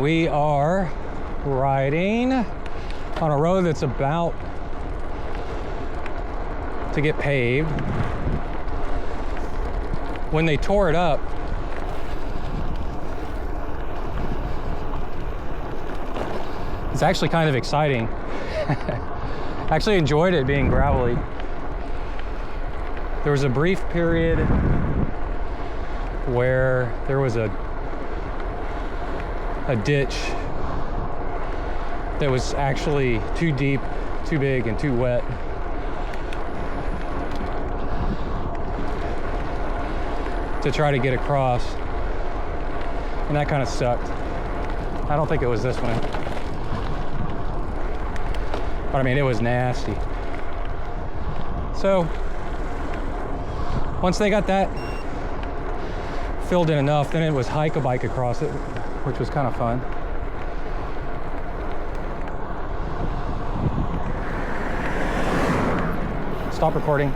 We are riding on a road that's about to get paved. When they tore it up, it's actually kind of exciting. I actually enjoyed it being gravelly. There was a brief period where there was a ditch that was actually too deep, too big, and too wet. To try to get across, and that kind of sucked. I don't think it was this one, but I mean, it was nasty. So once they got that filled in enough, then it was hike a bike across it, which was kind of fun. Stop recording.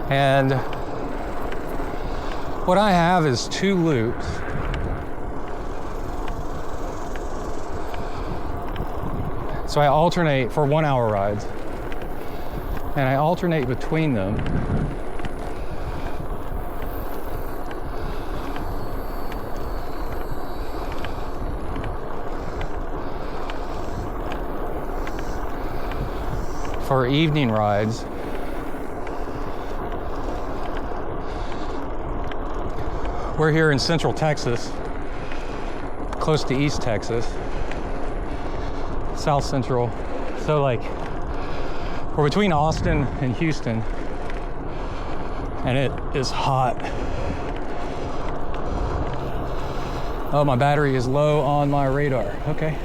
And what I have is 2 loops. So I alternate for 1-hour rides, and I alternate between them. For evening rides. We're here in Central Texas, close to East Texas, South Central. So like, we're between Austin and Houston, and it is hot. Oh, my battery is low on my radar. Okay.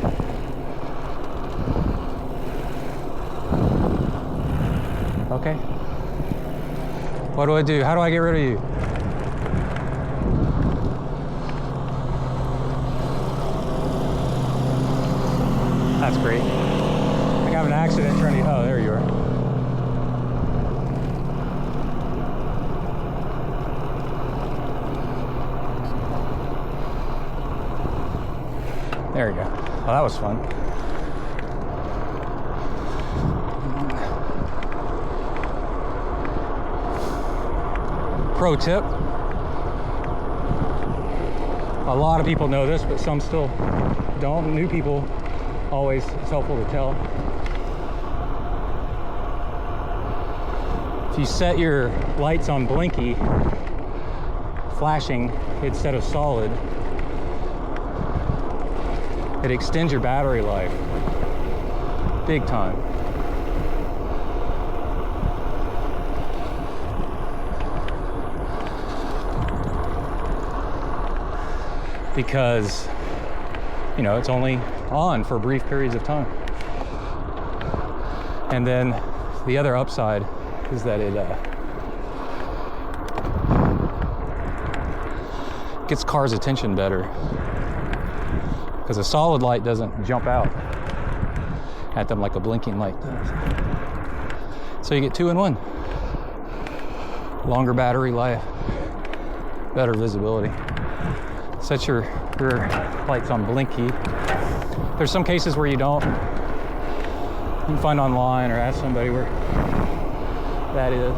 Okay. What do I do? How do I get rid of you? That's great. I got an accident trying to, oh, there you are. There you go. Oh, that was fun. Pro tip. A lot of people know this, but some still don't. New people, always it's helpful to tell. If you set your lights on blinky, flashing instead of solid, it extends your battery life big time. Because, you know, it's only on for brief periods of time. And then the other upside is that it gets cars' attention better, because a solid light doesn't jump out at them like a blinking light does. So you get 2 in 1. Longer battery life, better visibility. Set your rear lights on blinky. There's some cases where you don't. You can find online or ask somebody where that is.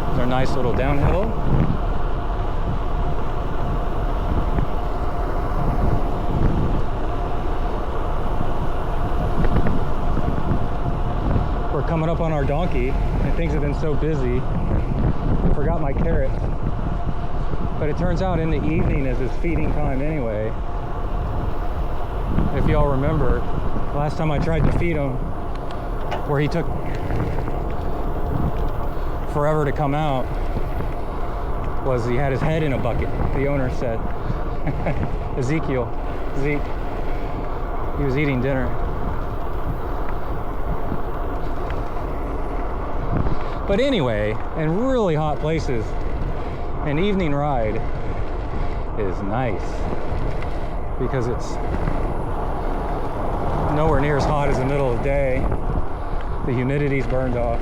There's our nice little downhill. We're coming up on our donkey, and things have been so busy. I forgot my carrot. But it turns out in the evening is his feeding time anyway. If y'all remember, last time I tried to feed him, where he took forever to come out, was he had his head in a bucket, the owner said. Zeke, he was eating dinner. But anyway, in really hot places, an evening ride is nice because it's nowhere near as hot as the middle of the day. The humidity's burned off.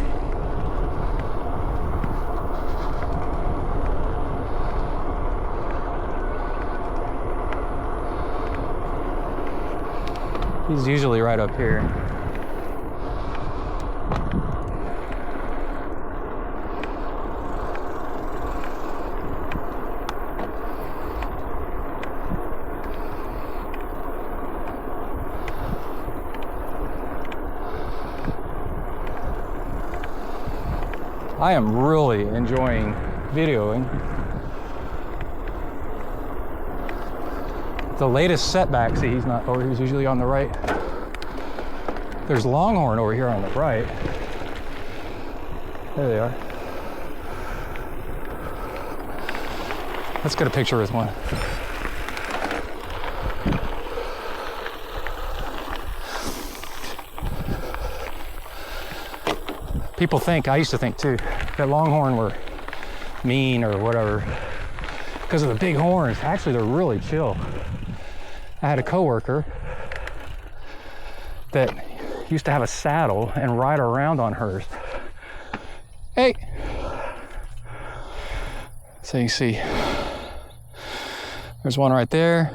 He's usually right up here. I am really enjoying videoing. The latest setback, see, he's not, oh, he's usually on the right. There's Longhorn over here on the right. There they are. Let's get a picture with one. People think, I used to think too, that Longhorn were mean or whatever because of the big horns. Actually, they're really chill. I had a coworker that used to have a saddle and ride around on hers. Hey! So you see, there's one right there.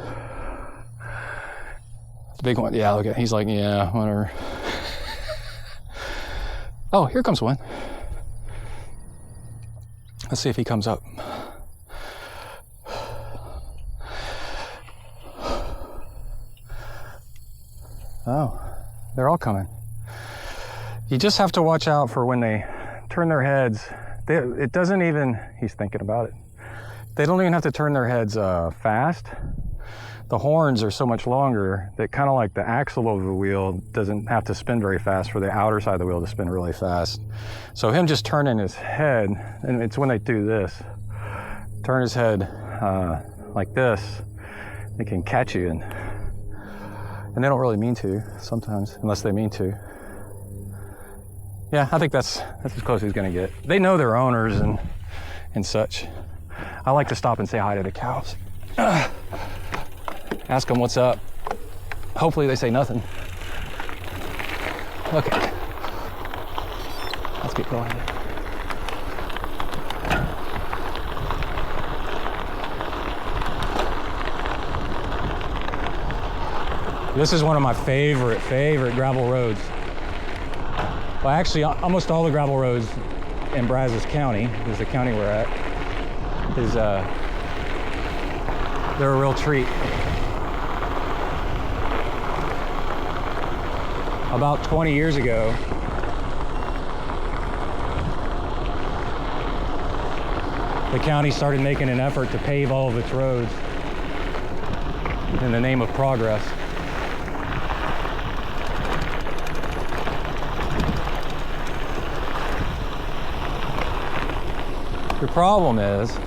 The big one, yeah, look at, he's like, yeah, whatever. Oh, here comes one. Let's see if he comes up. Oh, they're all coming. You just have to watch out for when they turn their heads. It doesn't even, he's thinking about it. They don't even have to turn their heads fast. The horns are so much longer that kind of like the axle of the wheel doesn't have to spin very fast for the outer side of the wheel to spin really fast. So him just turning his head, and it's when they do this, turn his head like this, they can catch you, and they don't really mean to sometimes, unless they mean to. Yeah, I think that's as close as he's gonna get. They know their owners and such. I like to stop and say hi to the cows. Ask them what's up. Hopefully they say nothing. Okay. Let's get going. This is one of my favorite gravel roads. Well, actually, almost all the gravel roads in Brazos County, is the county we're at, is they're a real treat. About 20 years ago, the county started making an effort to pave all of its roads in the name of progress. The problem is,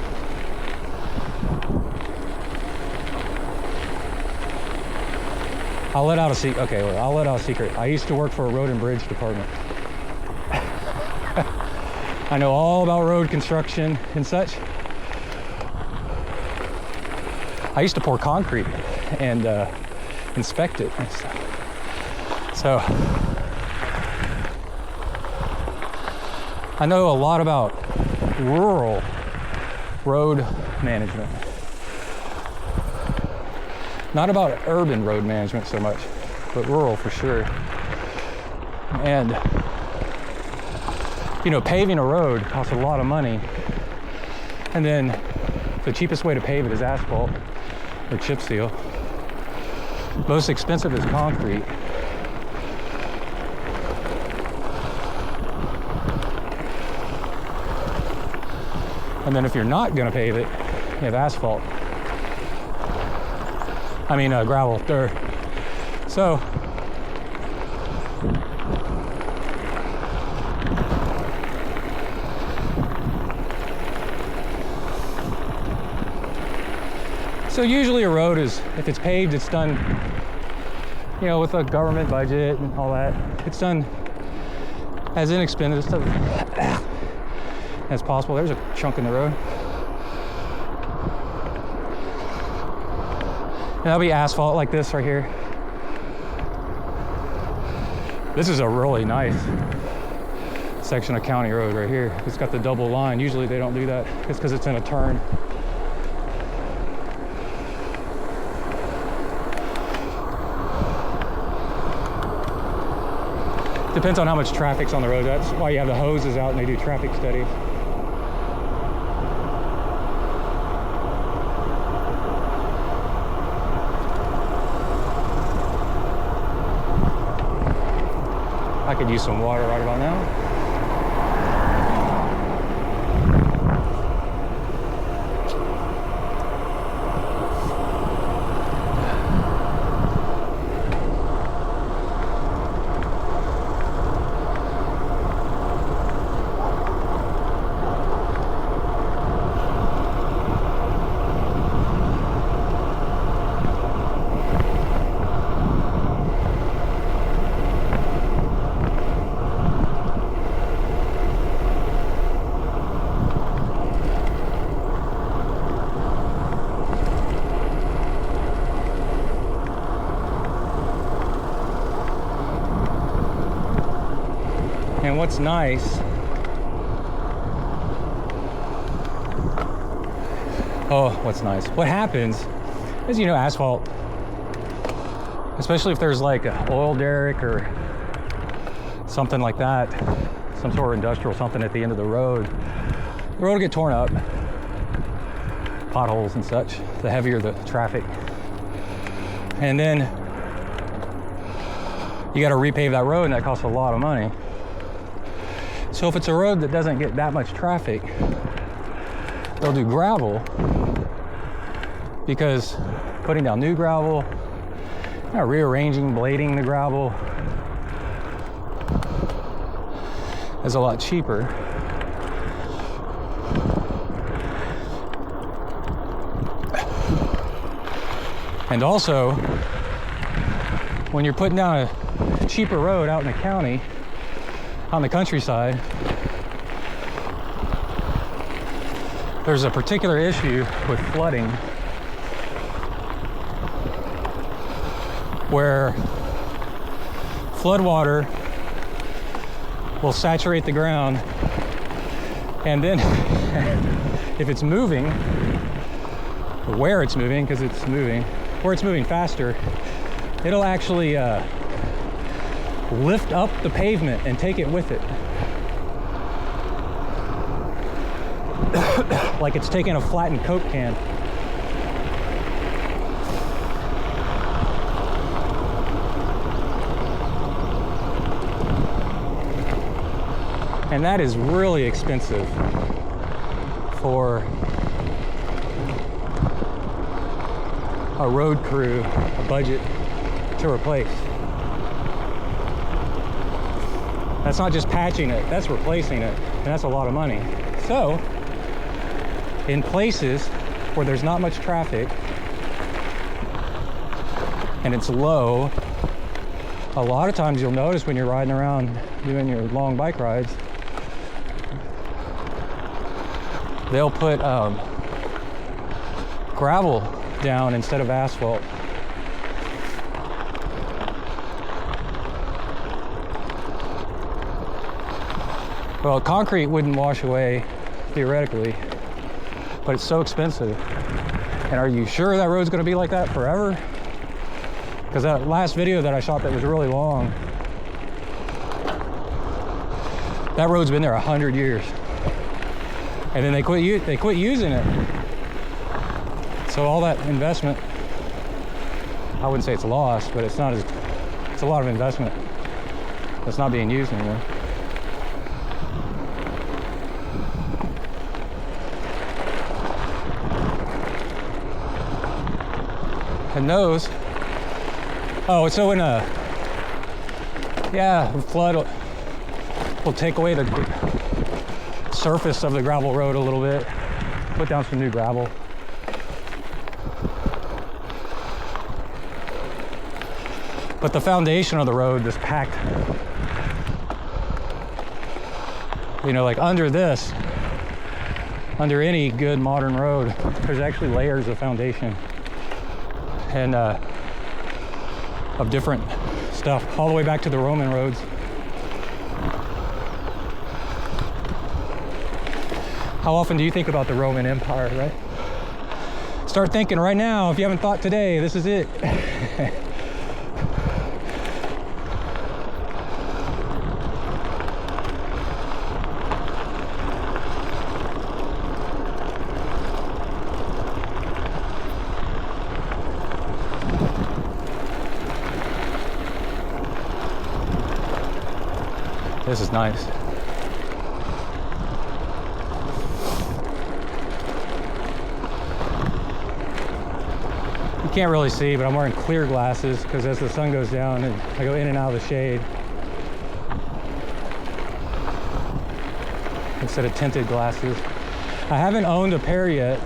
I'll let out a secret. Okay, well, I'll let out a secret. I used to work for a road and bridge department. I know all about road construction and such. I used to pour concrete and inspect it and stuff. So I know a lot about rural road management. Not about urban road management so much, but rural for sure. And, you know, paving a road costs a lot of money. And then the cheapest way to pave it is asphalt or chip seal. Most expensive is concrete. And then if you're not gonna pave it, you have asphalt. I mean, gravel, dirt. So, usually a road is, if it's paved, it's done, you know, with a government budget and all that. It's done as inexpensive as possible. There's a chunk in the road. And that'll be asphalt like this right here. This is a really nice section of county road right here. It's got the double line. Usually they don't do that. It's because it's in a turn. Depends on how much traffic's on the road. That's why you have the hoses out and they do traffic studies. I could use some water right about now. And what's nice, what happens is, you know, asphalt, especially if there's like an oil derrick or something like that, some sort of industrial something at the end of the road will get torn up, potholes and such, the heavier the traffic. And then you got to repave that road, and that costs a lot of money. So if it's a road that doesn't get that much traffic, they'll do gravel, because putting down new gravel, rearranging, blading the gravel is a lot cheaper. And also, when you're putting down a cheaper road out in the county, on the countryside, there's a particular issue with flooding where floodwater will saturate the ground, and then if it's moving, or where it's moving, because it's moving, where it's moving faster, it'll actually lift up the pavement and take it with it. Like it's taking a flattened Coke can. And that is really expensive for a road crew, a budget to replace. That's not just patching it, that's replacing it, and that's a lot of money. So, in places where there's not much traffic and it's low, a lot of times you'll notice when you're riding around doing your long bike rides, they'll put gravel down instead of asphalt. Well, concrete wouldn't wash away, theoretically, but it's so expensive. And are you sure that road's gonna be like that forever? Because that last video that I shot that was really long, that road's been there 100 years. And then they quit using it. So all that investment, I wouldn't say it's lost, but it's a lot of investment that's not being used anymore. And those, so in a flood will take away the surface of the gravel road a little bit, put down some new gravel. But the foundation of the road is packed. You know, like under this, under any good modern road, there's actually layers of foundation and of different stuff, all the way back to the Roman roads. How often do you think about the Roman Empire, right? Start thinking right now. If you haven't thought today, this is it. This is nice. You can't really see, but I'm wearing clear glasses because as the sun goes down, and I go in and out of the shade instead of tinted glasses. I haven't owned a pair yet.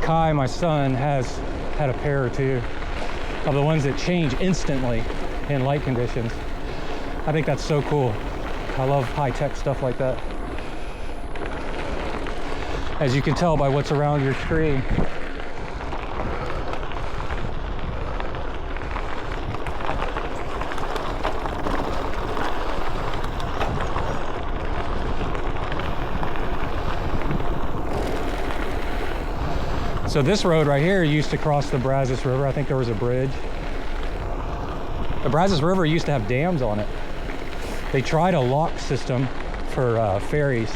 Kai, my son, has had a pair or two of the ones that change instantly in light conditions. I think that's so cool. I love high-tech stuff like that. As you can tell by what's around your screen. So this road right here used to cross the Brazos River. I think there was a bridge. The Brazos River used to have dams on it. They tried a lock system for ferries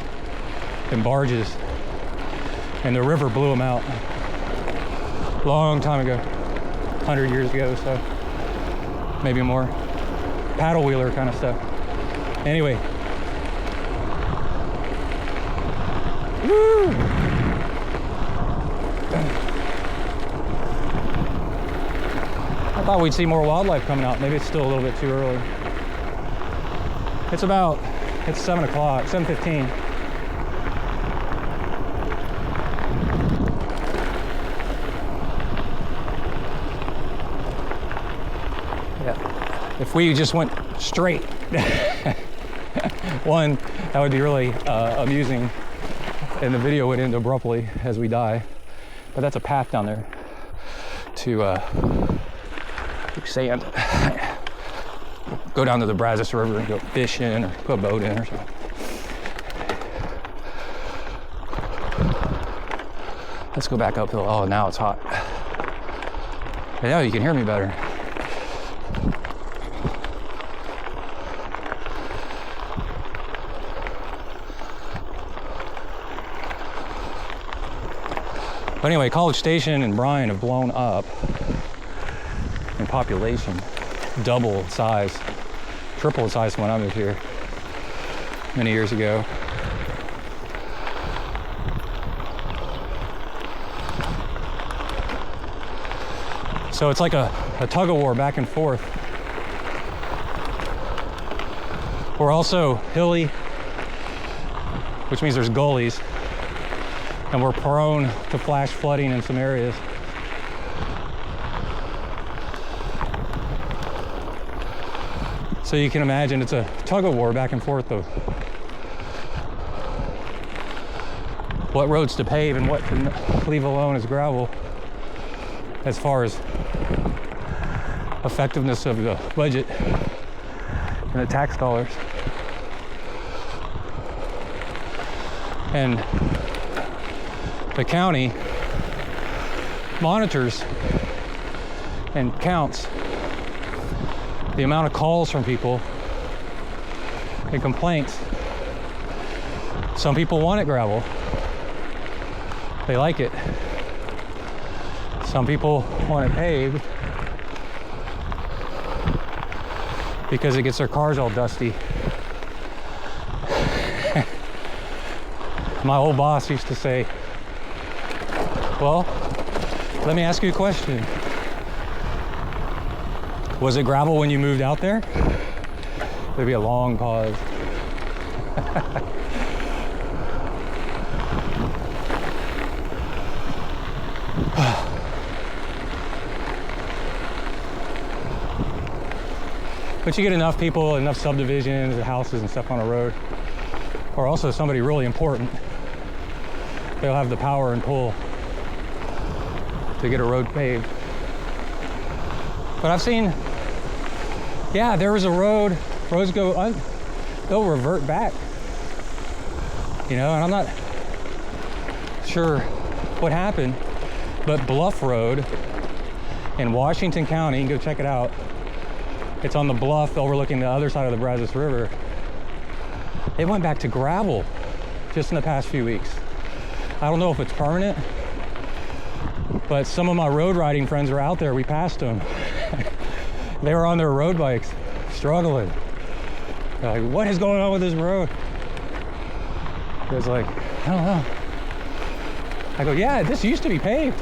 and barges, and the river blew them out. Long time ago, 100 years ago, so maybe more. Paddle wheeler kind of stuff. Anyway. Woo! I thought we'd see more wildlife coming out. Maybe it's still a little bit too early. It's 7 o'clock, 7:15. Yeah, if we just went straight, one, that would be really amusing, and the video would end abruptly as we die. But that's a path down there to sand. Go down to the Brazos River and go fishing or put a boat in or something. Let's go back uphill. Oh, now it's hot. Yeah, you can hear me better. But anyway, College Station and Bryan have blown up in population, double size, triple size when I moved here many years ago. So it's like a tug of war back and forth. We're also hilly, which means there's gullies, and we're prone to flash flooding in some areas. So you can imagine it's a tug of war back and forth of what roads to pave and what to leave alone as gravel, as far as effectiveness of the budget and the tax dollars. And the county monitors and counts the amount of calls from people and complaints. Some people want it gravel. They like it. Some people want it paved because it gets their cars all dusty. My old boss used to say, well, let me ask you a question. Was it gravel when you moved out there? There'd be a long pause. But you get enough people, enough subdivisions, houses and stuff on a road, or also somebody really important they'll have the power and pull to get a road paved. But I've seen, yeah, there was a road, roads go, they'll revert back, you know, and I'm not sure what happened, but Bluff Road in Washington County, you can go check it out. It's on the bluff overlooking the other side of the Brazos River. It went back to gravel just in the past few weeks. I don't know if it's permanent, but some of my road riding friends were out there. We passed them. They were on their road bikes, struggling. They're like, what is going on with this road? It was like, I don't know. I go, yeah, this used to be paved.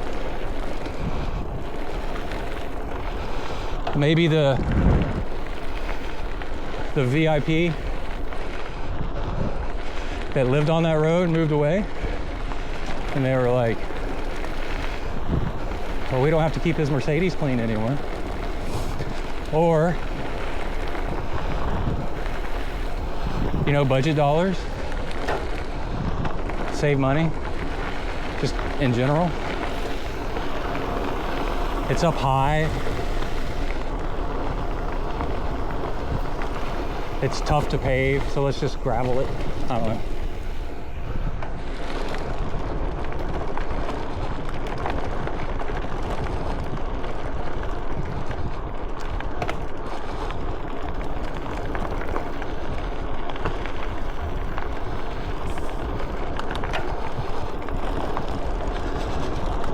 Maybe the VIP that lived on that road moved away, and they were like, well, we don't have to keep his Mercedes clean anymore. Or, you know, budget dollars, save money, just in general. It's up high. It's tough to pave, so let's just gravel it. I don't know.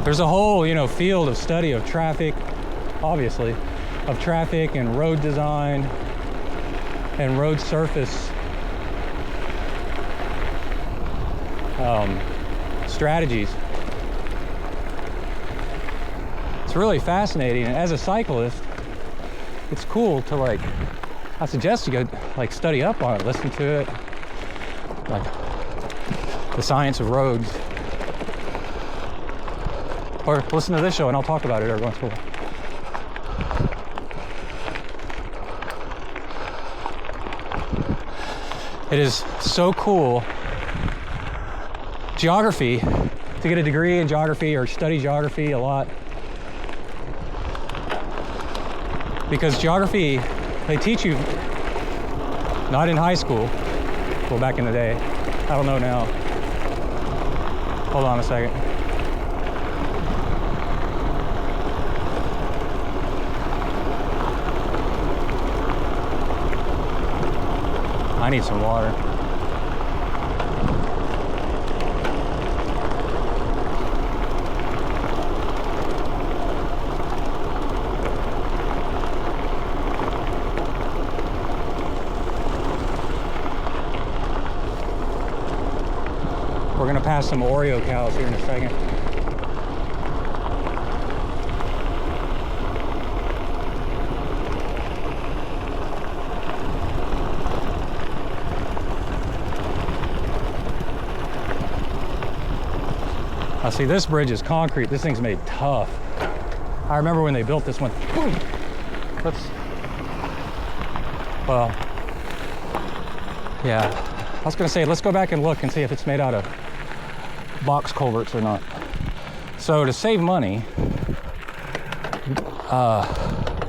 There's a whole, you know, field of study of traffic, obviously, of traffic and road design and road surface strategies. It's really fascinating, and as a cyclist, it's cool to, like, I suggest you go like study up on it, listen to it, like the science of roads. Or listen to this show and I'll talk about it every once in a while. It is so cool. Geography, to get a degree in geography or study geography a lot. Because geography, they teach you, not in high school, well, back in the day. I don't know now. Hold on a second. I need some water. We're gonna pass some Oreo cows here in a second. Now see, this bridge is concrete. This thing's made tough. I remember when they built this one. Boom. Well, yeah. I was gonna say, let's go back and look and see if it's made out of box culverts or not. So to save money,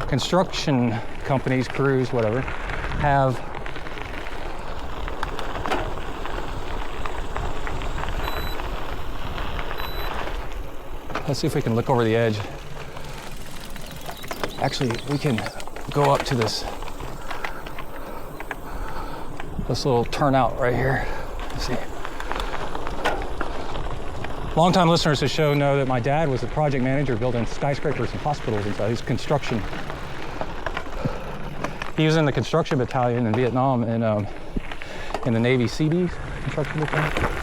construction companies, crews, whatever, have let's see if we can look over the edge. Actually, we can go up to this little turnout right here. Let's see. Longtime listeners to the show know that my dad was a project manager building skyscrapers and hospitals and stuff. He's construction. He was in the construction battalion in Vietnam and in the Navy Seabees construction battalion.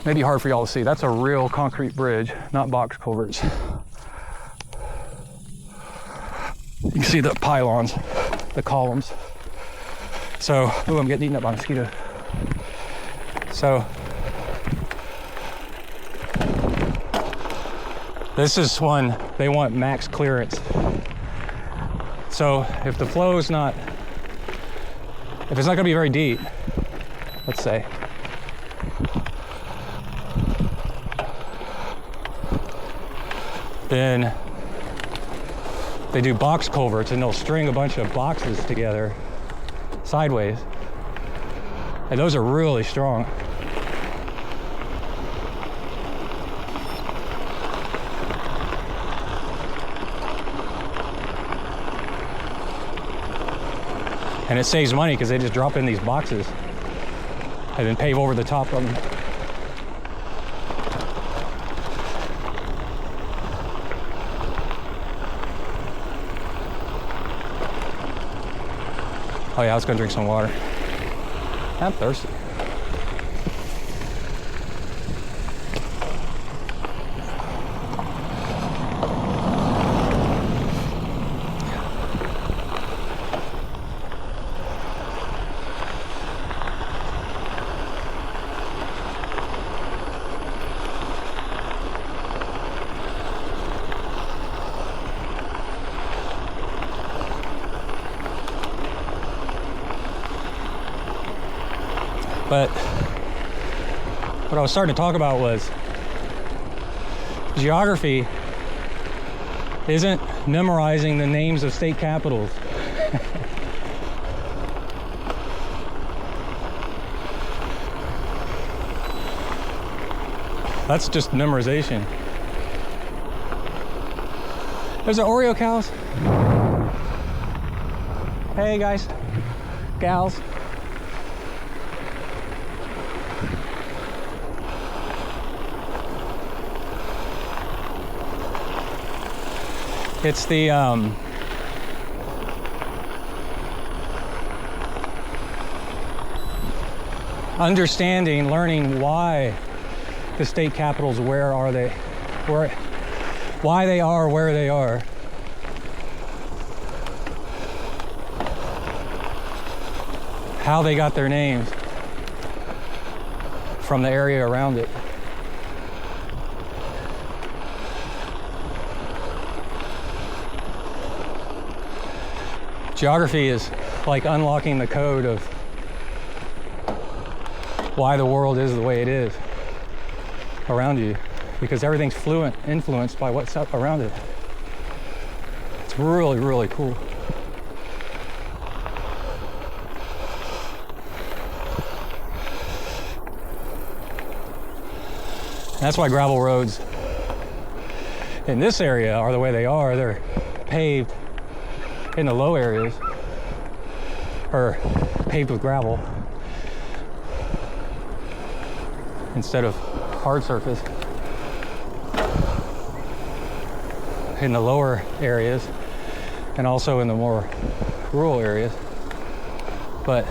Maybe hard for y'all to see. That's a real concrete bridge, not box culverts. You can see the pylons, the columns. So, ooh, I'm getting eaten up by mosquitoes. So, this is one, they want max clearance. So, if the flow is not, if it's not gonna be very deep, let's say. Then they do box culverts, and they'll string a bunch of boxes together sideways. And those are really strong. And it saves money because they just drop in these boxes and then pave over the top of them. Oh yeah, I was gonna drink some water. I'm thirsty. But what I was starting to talk about was geography isn't memorizing the names of state capitals. That's just memorization. There's the Oreo Cows. Hey guys, gals. It's the understanding, learning why the state capitals, where are they, why they are where they are. How they got their names from the area around it. Geography is like unlocking the code of why the world is the way it is around you, because everything's influenced by what's up around it. It's really, really cool. And that's why gravel roads in this area are the way they are. They're paved in the low areas, or paved with gravel instead of hard surface in the lower areas and also in the more rural areas. But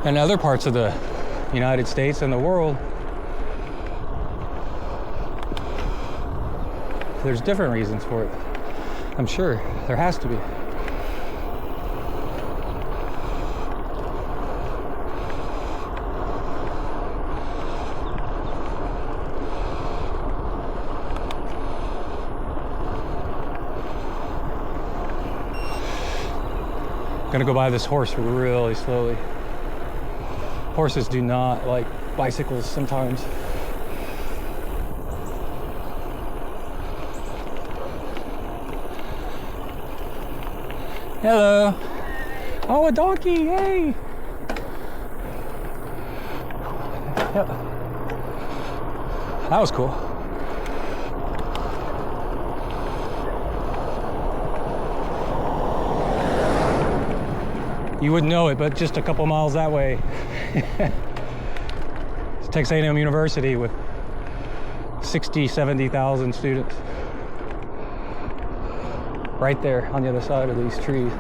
in other parts of the United States and the world, there's different reasons for it. I'm sure there has to be. Gonna go by this horse really slowly. Horses do not like bicycles sometimes. Hello. Oh, a donkey, hey. Yep. That was cool. You wouldn't know it, but just a couple miles that way, it's Texas A&M University with 60, 70,000 students. Right there on the other side of these trees.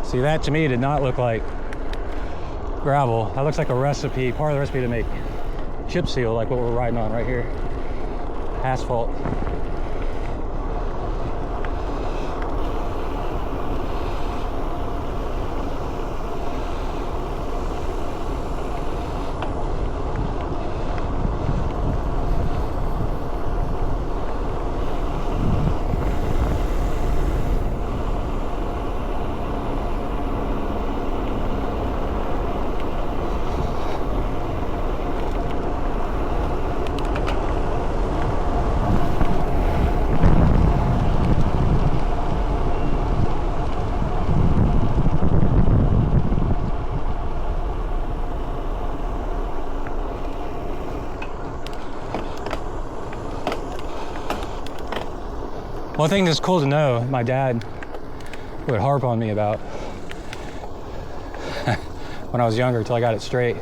See, that to me did not look like gravel. That looks like a recipe, part of the recipe to make chip seal, like what we're riding on right here. Asphalt. One thing that's cool to know, my dad would harp on me about when I was younger until I got it straight,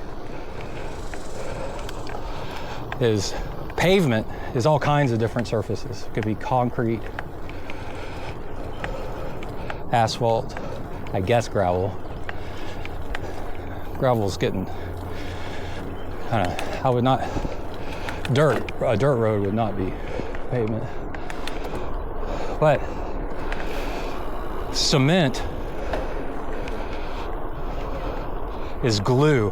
is pavement is all kinds of different surfaces. It could be concrete, asphalt, I guess gravel. Gravel's getting kind of, I would not, a dirt road would not be pavement. But cement is glue.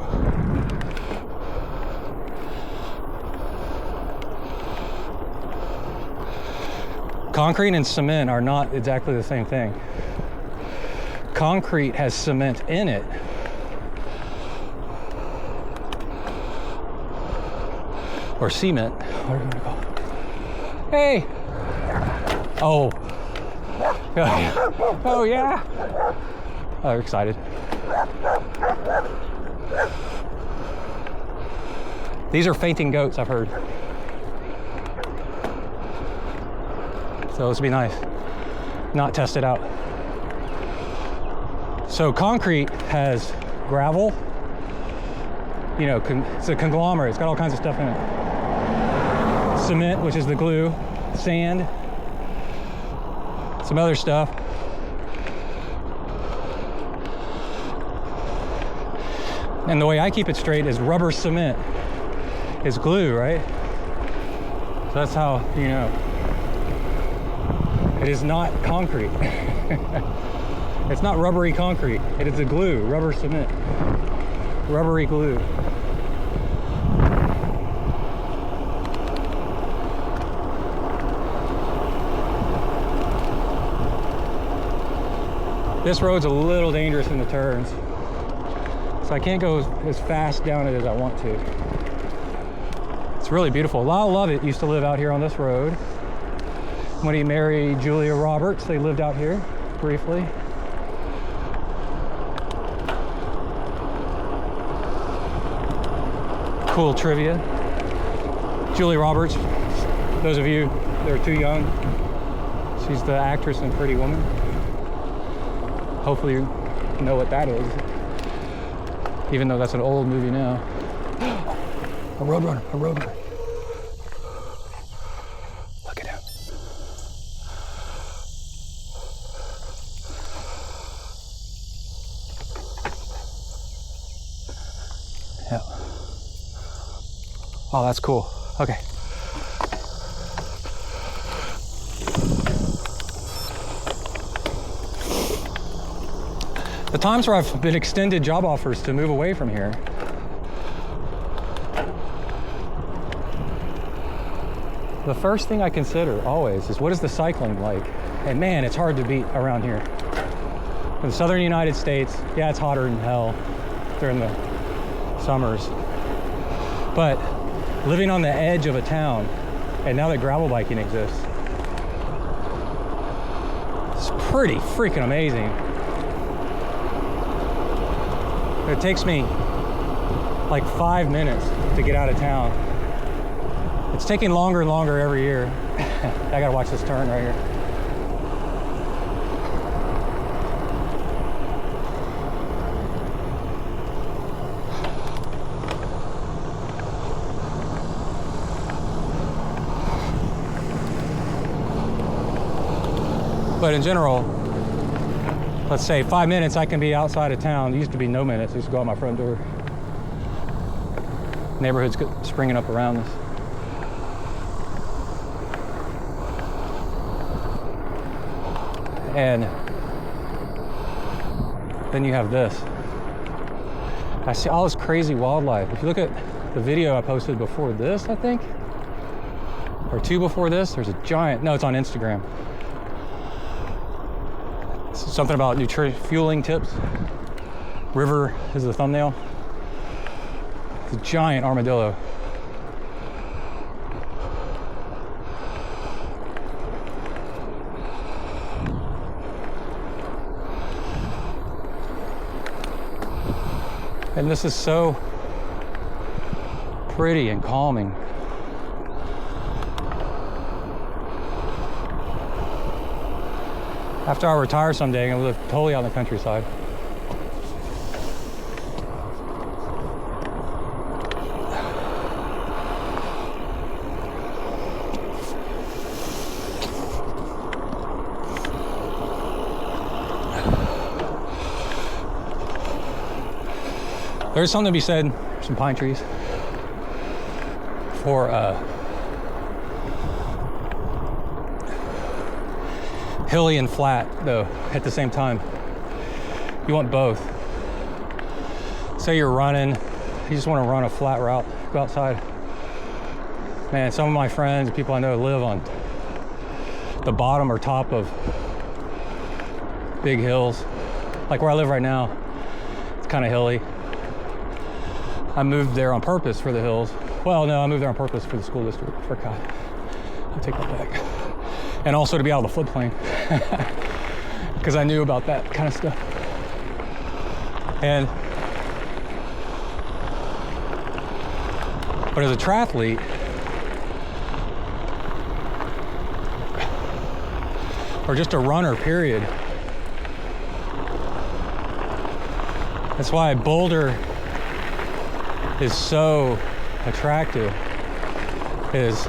Concrete and cement are not exactly the same thing. Concrete has cement in it. Or cement, whatever you want to call it. Hey! Oh. Oh yeah. Oh, they're excited. These are fainting goats, I've heard. So this will be nice. Not test it out. So concrete has gravel. You know, it's a conglomerate. It's got all kinds of stuff in it. Cement, which is the glue. Sand. Some other stuff. And the way I keep it straight is rubber cement is glue, right? So that's how you know. It is not concrete. It's not rubbery concrete. It is a glue, rubber cement. Rubbery glue. This road's a little dangerous in the turns, so I can't go as fast down it as I want to. It's really beautiful. Lyle Lovett used to live out here on this road. When he married Julia Roberts, they lived out here briefly. Cool trivia. Julia Roberts, those of you that are too young, she's the actress in Pretty Woman. Hopefully you know what that is, even though that's an old movie now. A Roadrunner, a Roadrunner. Look at him. Yeah. Oh, that's cool. Okay. The times where I've been extended job offers to move away from here, the first thing I consider always is what is the cycling like? And man, it's hard to beat around here. In the southern United States, yeah, it's hotter than hell during the summers. But living on the edge of a town, and now that gravel biking exists, it's pretty freaking amazing. It takes me like 5 minutes to get out of town. It's taking longer and longer every year. I gotta watch this turn right here. But in general, let's say 5 minutes, I can be outside of town. It used to be no minutes. I used to go out my front door. Neighborhoods springing up around us. And then you have this. I see all this crazy wildlife. If you look at the video I posted before this, I think, or two before this, there's a giant, no, it's on Instagram. It's something about fueling tips. River is the thumbnail. It's a giant armadillo. And this is so pretty and calming. After I retire someday, I'm gonna live totally out in the countryside. There's something to be said, some pine trees, for hilly and flat, though, at the same time. You want both. Say you're running, you just want to run a flat route, go outside. Man, some of my friends, people I know, live on the bottom or top of big hills. Like where I live right now, it's kind of hilly. I moved there on purpose for the hills. Well, no, I moved there on purpose for the school district. I forgot. I'll take that back. And also to be out of the floodplain, because I knew about that kind of stuff. But as a triathlete, or just a runner, period, that's why Boulder is so attractive. Is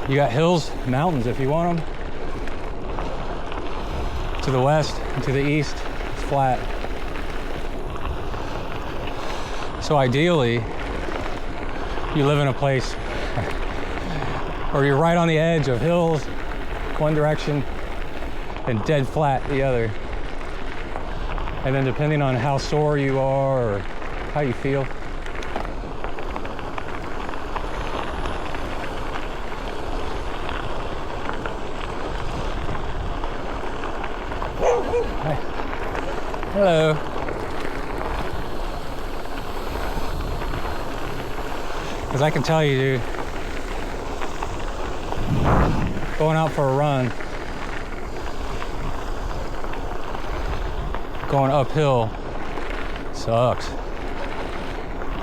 you got hills, mountains if you want them. To the west and to the east, it's flat. So ideally, you live in a place or you're right on the edge of hills one direction and dead flat the other. And then depending on how sore you are or how you feel, hi. Hello. Because I can tell you, dude, going out for a run, going uphill sucks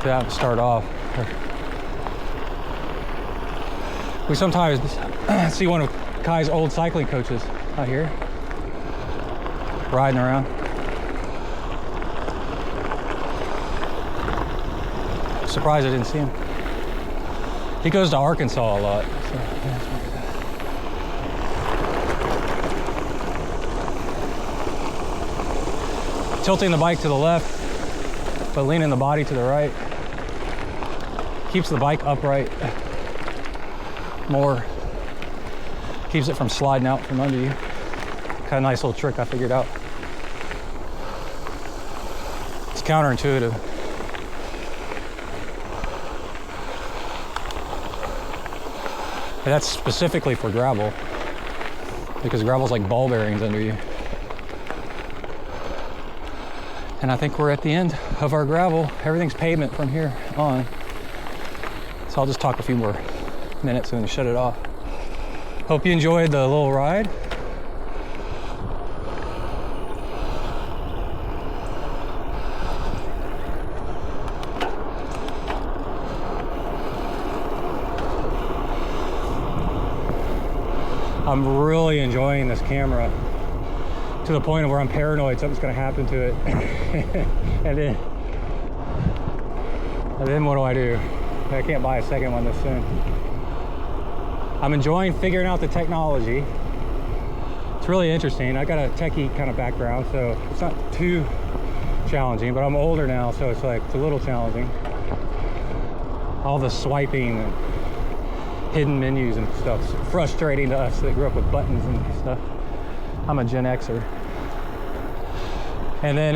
to have to start off. We sometimes see one of Kai's old cycling coaches out here riding around. Surprised I didn't see him. He goes to Arkansas a lot. So, yeah. Tilting the bike to the left, but leaning the body to the right. Keeps the bike upright more. Keeps it from sliding out from under you. Kind of nice little trick I figured out. It's counterintuitive. And that's specifically for gravel, because gravel's like ball bearings under you. And I think we're at the end of our gravel. Everything's pavement from here on. So I'll just talk a few more minutes and then shut it off. Hope you enjoyed the little ride. I'm really enjoying this camera to the point of where I'm paranoid something's gonna happen to it. and then what do? I can't buy a second one this soon. I'm enjoying figuring out the technology. It's really interesting. I got a techie kind of background, so it's not too challenging, but I'm older now, so it's like, it's a little challenging. All the swiping and hidden menus and stuff. It's frustrating to us that grew up with buttons and stuff. I'm a Gen Xer. And then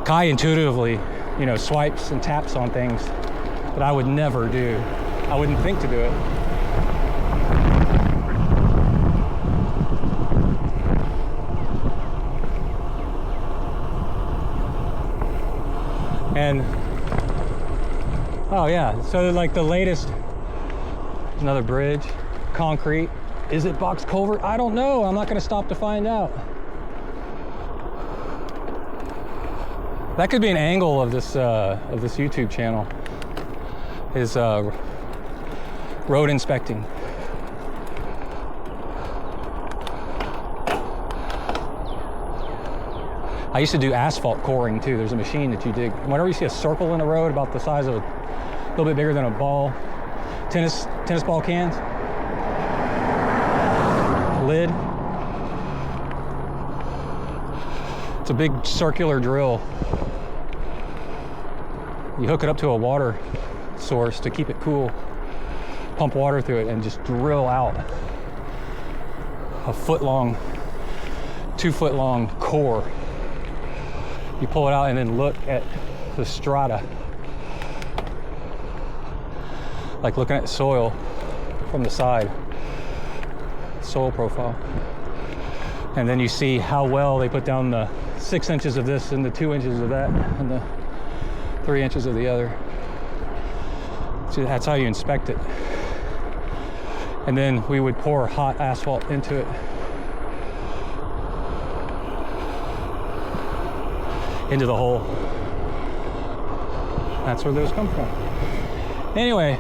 Kai intuitively, you know, swipes and taps on things that I would never do. I wouldn't think to do it. And oh yeah, so like the latest, another bridge, concrete. Is it box culvert? I don't know. I'm not going to stop to find out. That could be an angle of this YouTube channel. Is road inspecting. I used to do asphalt coring too. There's a machine that you dig. Whenever you see a circle in the road about the size of a little bit bigger than a ball, tennis ball cans, lid. It's a big circular drill. You hook it up to a water source to keep it cool, pump water through it, and just drill out a 2 foot long core. You pull it out and then look at the strata, like looking at soil from the side, soil profile. And then you see how well they put down the 6 inches of this and the 2 inches of that and the 3 inches of the other. So that's how you inspect it. And then we would pour hot asphalt into it. Into the hole. That's where those come from. Anyway.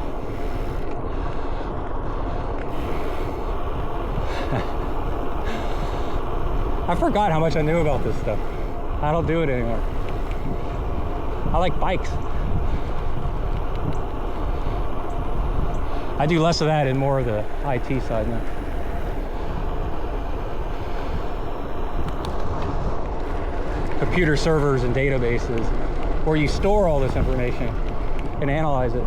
I forgot how much I knew about this stuff. I don't do it anymore. I like bikes. I do less of that and more of the IT side now. Computer servers and databases where you store all this information and analyze it.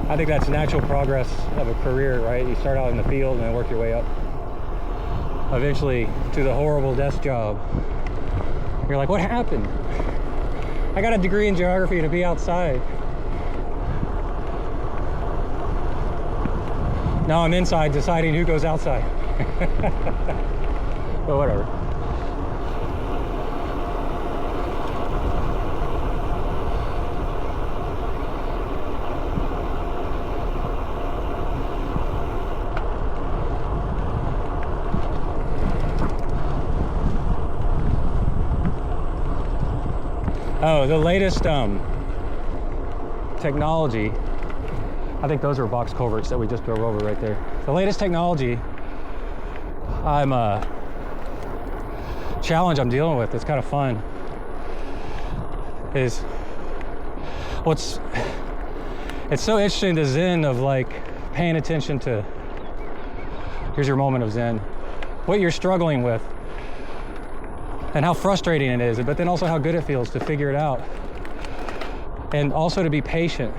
I think that's natural progress of a career, right? You start out in the field and then work your way up. Eventually to the horrible desk job. You're like, what happened? I got a degree in geography to be outside. Now I'm inside deciding who goes outside. But whatever. Oh, the latest technology. I think those are box culverts that we just drove over right there. The latest technology, challenge I'm dealing with, it's kind of fun, is it's so interesting, the zen of like paying attention to, here's your moment of zen, what you're struggling with and how frustrating it is, but then also how good it feels to figure it out, and also to be patient.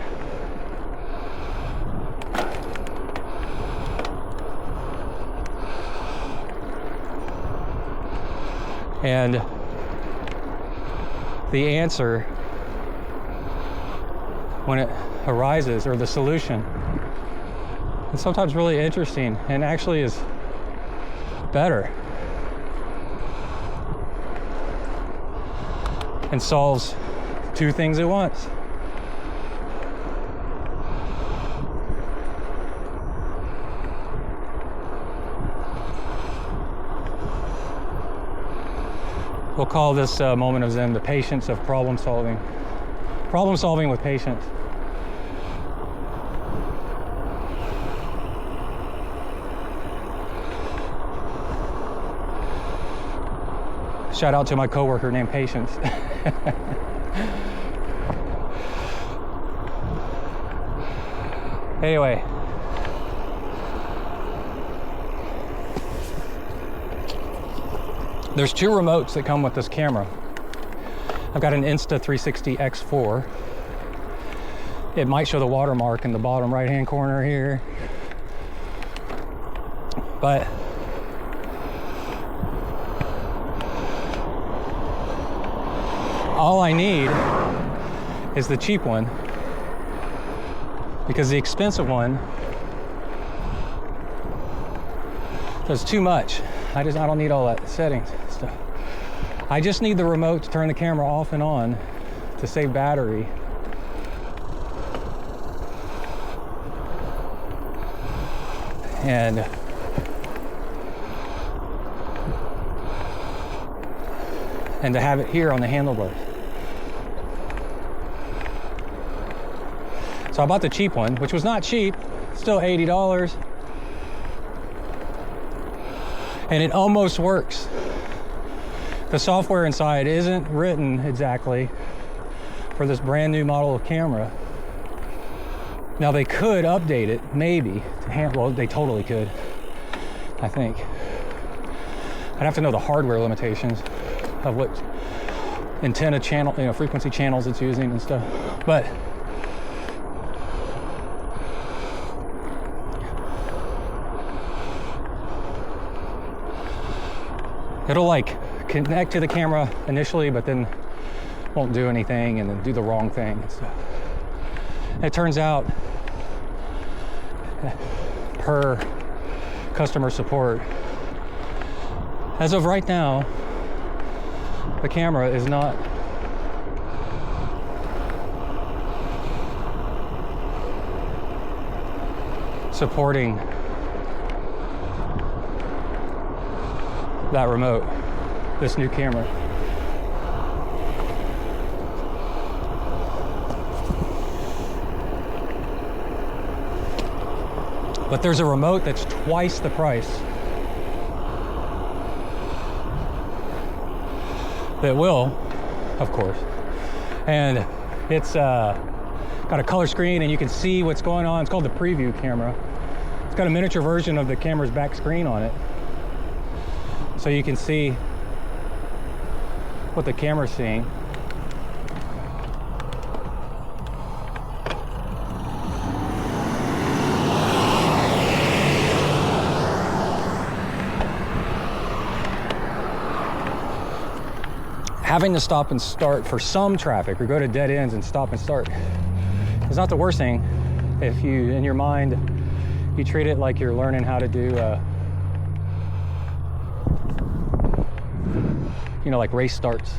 And the answer, when it arises, or the solution, is sometimes really interesting and actually is better and solves two things at once. We'll call this moment of Zen the patience of problem solving. Problem solving with patience. Shout out to my coworker named Patience. Anyway, there's two remotes that come with this camera. I've got an Insta360 X4. It might show the watermark in the bottom right-hand corner here, but all I need is the cheap one, because the expensive one does too much. I don't need all that settings stuff. I just need the remote to turn the camera off and on to save battery. And to have it here on the handlebars. So I bought the cheap one, which was not cheap, still $80. And it almost works. The software inside isn't written exactly for this brand new model of camera. Now they could update it, maybe, to handle, well, they totally could, I think. I'd have to know the hardware limitations of what antenna channel, frequency channels it's using and stuff. But it'll like connect to the camera initially, but then won't do anything and then do the wrong thing and stuff. It turns out, per customer support, as of right now, the camera is not supporting that remote, this new camera. But there's a remote that's twice the price that will, of course. And it's got a color screen and you can see what's going on. It's called the preview camera. It's got a miniature version of the camera's back screen on it, so you can see what the camera's seeing. Having to stop and start for some traffic or go to dead ends and stop and start is not the worst thing if you, in your mind, you treat it like you're learning how to do like race starts.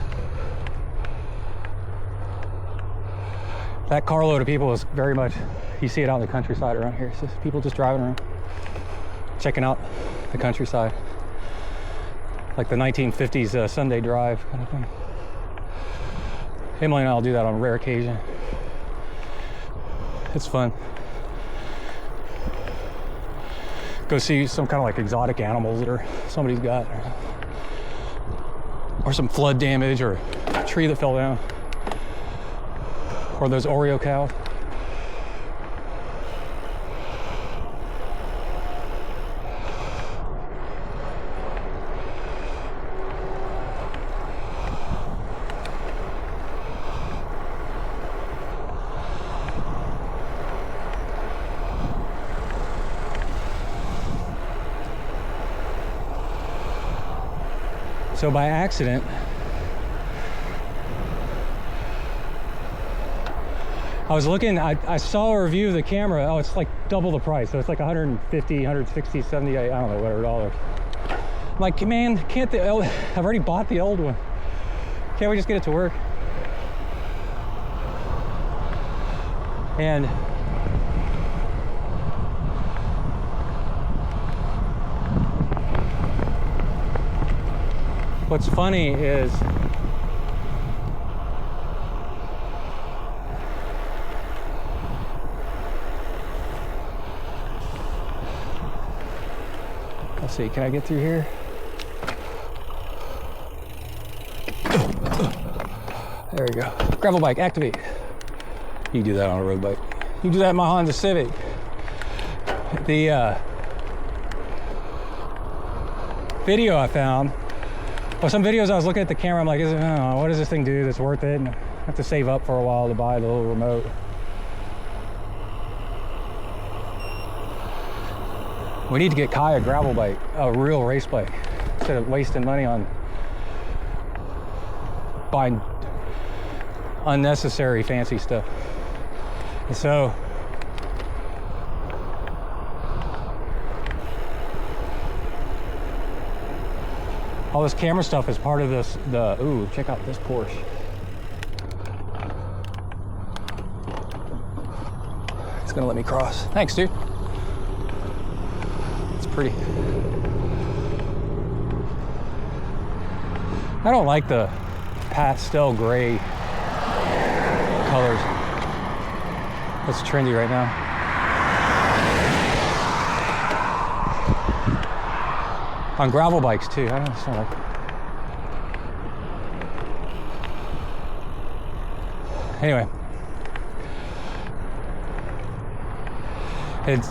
That carload of people is very much, you see it out in the countryside around here. It's just people just driving around, checking out the countryside. Like the 1950s Sunday drive kind of thing. Emily and I'll do that on a rare occasion. It's fun. Go see some kind of like exotic animals that somebody's got. Or some flood damage, or a tree that fell down. Or those Oreo cows. So by accident, I was looking, I saw a review of the camera. Oh, it's like double the price. So it's like 150, 160, 70, I don't know, whatever dollars. I'm like, man, can't I've already bought the old one. Can't we just get it to work? And what's funny is let's see, can I get through here? There we go. Gravel bike, activate. You can do that on a road bike. You can do that in my Honda Civic. The video I found, well, some videos I was looking at the camera, I'm like, what does this thing do that's worth it? And I have to save up for a while to buy the little remote. We need to get Kai a gravel bike, a real race bike, instead of wasting money on buying unnecessary fancy stuff. And so all this camera stuff is part of this, ooh, check out this Porsche. It's gonna let me cross. Thanks, dude. It's pretty. I don't like the pastel gray colors. That's trendy right now. On gravel bikes too. I don't like it. Anyway, in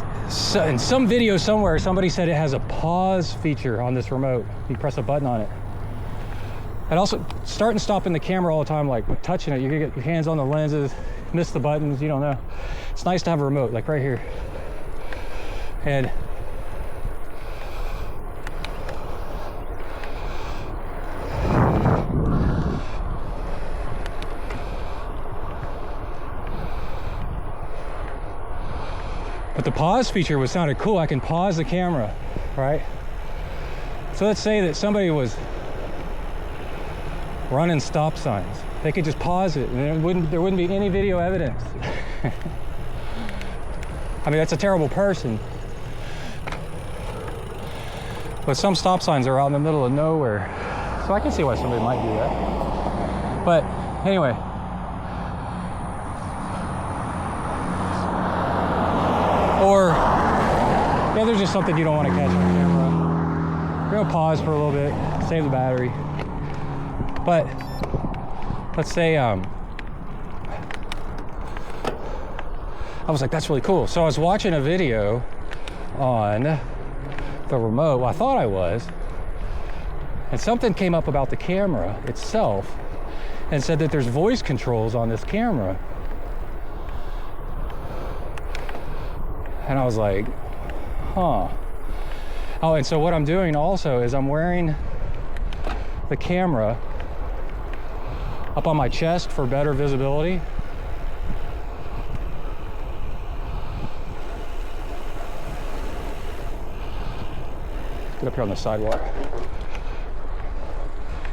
some video somewhere, somebody said it has a pause feature on this remote. You press a button on it. And also, start and stopping the camera all the time, like touching it. You can get your hands on the lenses, miss the buttons, you don't know. It's nice to have a remote, like right here. And but the pause feature sounded cool. I can pause the camera, right? So let's say that somebody was running stop signs. They could just pause it and there wouldn't be any video evidence. I mean, that's a terrible person. But some stop signs are out in the middle of nowhere. So I can see why somebody might do that. But anyway. Or, yeah, there's just something you don't want to catch on camera. You're gonna pause for a little bit, save the battery. But let's say I was like, that's really cool. So I was watching a video on the remote. Well, I thought I was, and something came up about the camera itself and said that there's voice controls on this camera. And I was like, huh. Oh, and so what I'm doing also is I'm wearing the camera up on my chest for better visibility. Get up here on the sidewalk.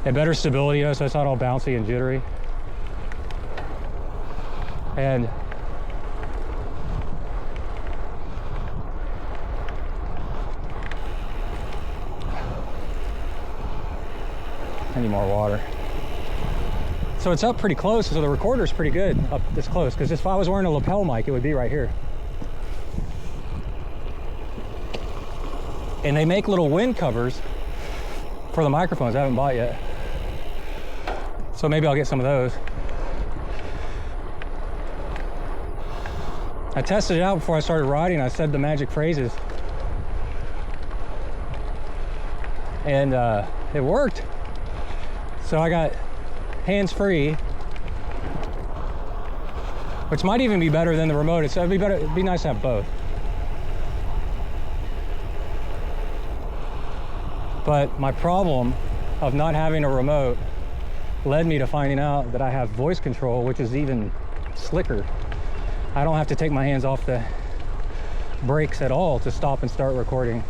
And better stability, so it's not all bouncy and jittery. And I need more water. So it's up pretty close, so the recorder's pretty good up this close, because if I was wearing a lapel mic, it would be right here. And they make little wind covers for the microphones I haven't bought yet. So maybe I'll get some of those. I tested it out before I started riding. I said the magic phrases. And it worked. So I got hands-free, which might even be better than the remote. It'd be nice to have both. But my problem of not having a remote led me to finding out that I have voice control, which is even slicker. I don't have to take my hands off the brakes at all to stop and start recording.